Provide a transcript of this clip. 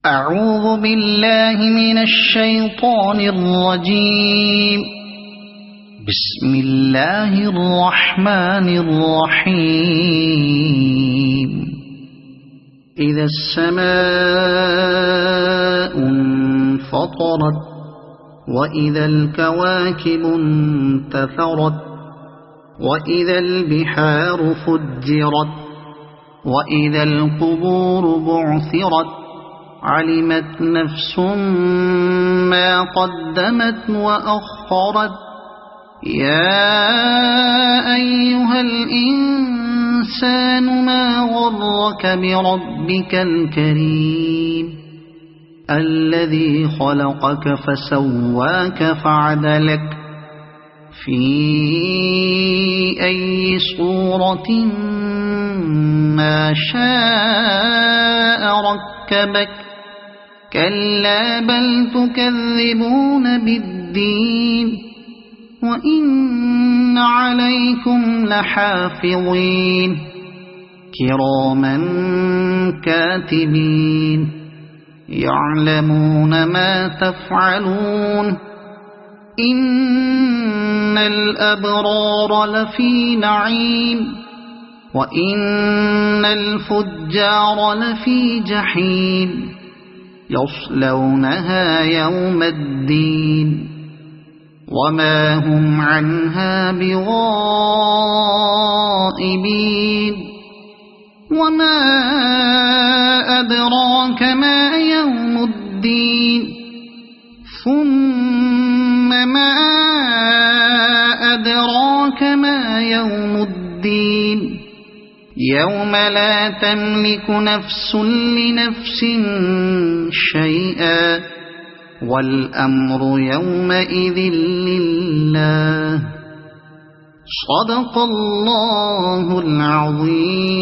أعوذ بالله من الشيطان الرجيم. بسم الله الرحمن الرحيم. إذا السماء انفطرت وإذا الكواكب انتثرت وإذا البحار فجرت وإذا القبور بعثرت علمت نفس ما قدمت وأخرت. يا أيها الإنسان ما غرك بربك الكريم الذي خلقك فسواك فعدلك في أي صورة ما شاء ركبك. كلا بل تكذبون بالدين وإن عليكم لحافظين كراما كاتبين يعلمون ما تفعلون. إن الأبرار لفي نعيم وإن الفجار لفي جحيم يصلونها يوم الدين وما هم عنها بغائبين. وما أدراك ما يوم الدين ثم ما أدراك ما يوم الدين يوم لا تملك نفس لنفس شيئا والأمر يومئذ لله. صدق الله العظيم.